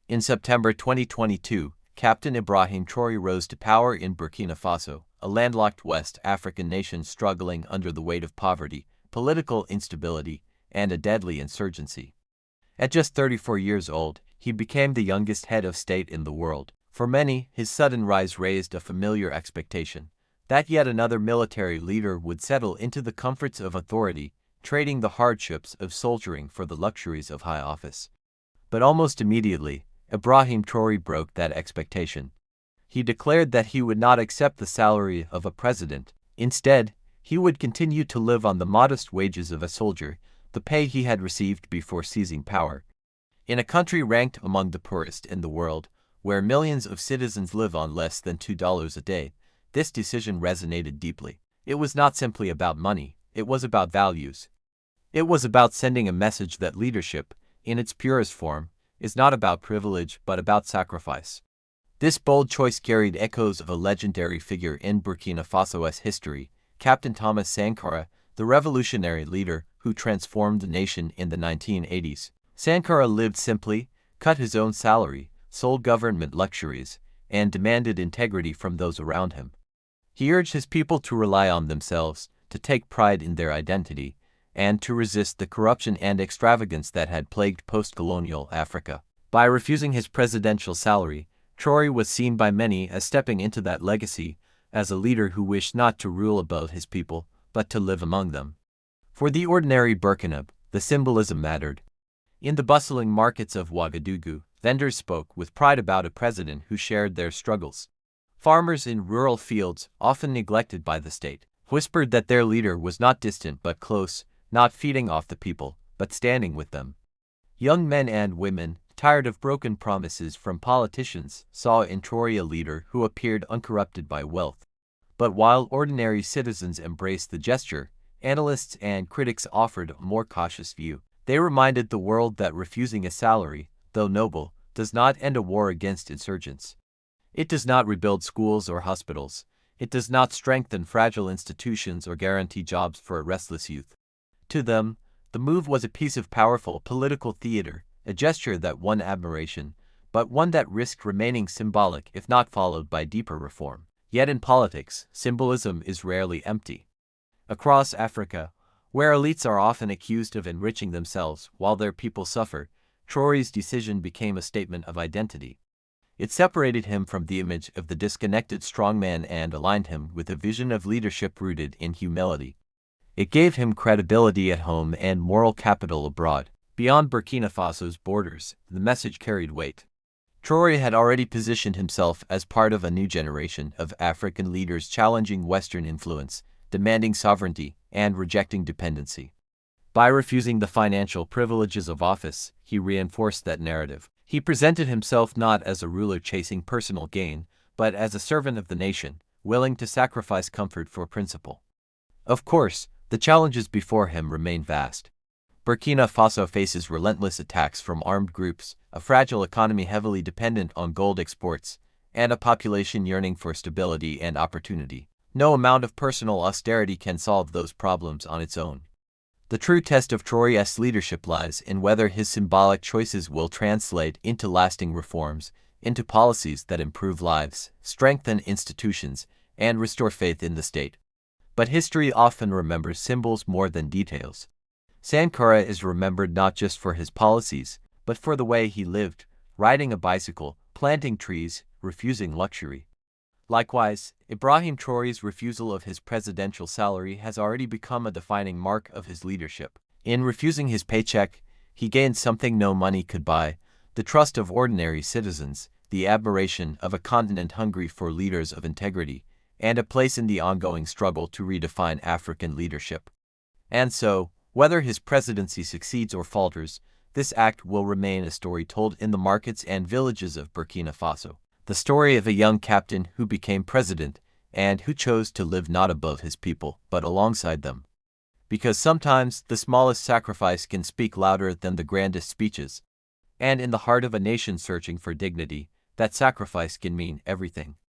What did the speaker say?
In September 2022, Captain Ibrahim Traoré rose to power in Burkina Faso, a landlocked West African nation struggling under the weight of poverty, political instability, and a deadly insurgency. At just 34 years old, he became the youngest head of state in the world. For many, his sudden rise raised a familiar expectation that yet another military leader would settle into the comforts of authority, trading the hardships of soldiering for the luxuries of high office. But almost immediately, Ibrahim Traoré broke that expectation. He declared that he would not accept the salary of a president. Instead, he would continue to live on the modest wages of a soldier, the pay he had received before seizing power. In a country ranked among the poorest in the world, where millions of citizens live on less than $2 a day, this decision resonated deeply. It was not simply about money, it was about values. It was about sending a message that leadership, in its purest form, is not about privilege but about sacrifice. This bold choice carried echoes of a legendary figure in Burkina Faso's history, Captain Thomas Sankara, the revolutionary leader who transformed the nation in the 1980s. Sankara lived simply, cut his own salary, sold government luxuries, and demanded integrity from those around him. He urged his people to rely on themselves, to take pride in their identity, and to resist the corruption and extravagance that had plagued post-colonial Africa. By refusing his presidential salary, Traoré was seen by many as stepping into that legacy, as a leader who wished not to rule above his people, but to live among them. For the ordinary Burkinab, the symbolism mattered. In the bustling markets of Ouagadougou, vendors spoke with pride about a president who shared their struggles. Farmers in rural fields, often neglected by the state, whispered that their leader was not distant but close, not feeding off the people, but standing with them. Young men and women, tired of broken promises from politicians, saw in Traoré a leader who appeared uncorrupted by wealth. But while ordinary citizens embraced the gesture, analysts and critics offered a more cautious view. They reminded the world that refusing a salary, though noble, does not end a war against insurgents. It does not rebuild schools or hospitals. It does not strengthen fragile institutions or guarantee jobs for a restless youth. To them, the move was a piece of powerful political theater, a gesture that won admiration, but one that risked remaining symbolic if not followed by deeper reform. Yet in politics, symbolism is rarely empty. Across Africa, where elites are often accused of enriching themselves while their people suffer, Traoré's decision became a statement of identity. It separated him from the image of the disconnected strongman and aligned him with a vision of leadership rooted in humility. It gave him credibility at home and moral capital abroad. Beyond Burkina Faso's borders, the message carried weight. Traoré had already positioned himself as part of a new generation of African leaders challenging Western influence, demanding sovereignty, and rejecting dependency. By refusing the financial privileges of office, he reinforced that narrative. He presented himself not as a ruler chasing personal gain, but as a servant of the nation, willing to sacrifice comfort for principle. Of course, the challenges before him remain vast. Burkina Faso faces relentless attacks from armed groups, a fragile economy heavily dependent on gold exports, and a population yearning for stability and opportunity. No amount of personal austerity can solve those problems on its own. The true test of Traoré's leadership lies in whether his symbolic choices will translate into lasting reforms, into policies that improve lives, strengthen institutions, and restore faith in the state. But history often remembers symbols more than details. Sankara is remembered not just for his policies, but for the way he lived, riding a bicycle, planting trees, refusing luxury. Likewise, Ibrahim Traoré's refusal of his presidential salary has already become a defining mark of his leadership. In refusing his paycheck, he gained something no money could buy: the trust of ordinary citizens, the admiration of a continent hungry for leaders of integrity, and a place in the ongoing struggle to redefine African leadership. And so, whether his presidency succeeds or falters, this act will remain a story told in the markets and villages of Burkina Faso. The story of a young captain who became president and who chose to live not above his people, but alongside them. Because sometimes the smallest sacrifice can speak louder than the grandest speeches. And in the heart of a nation searching for dignity, that sacrifice can mean everything.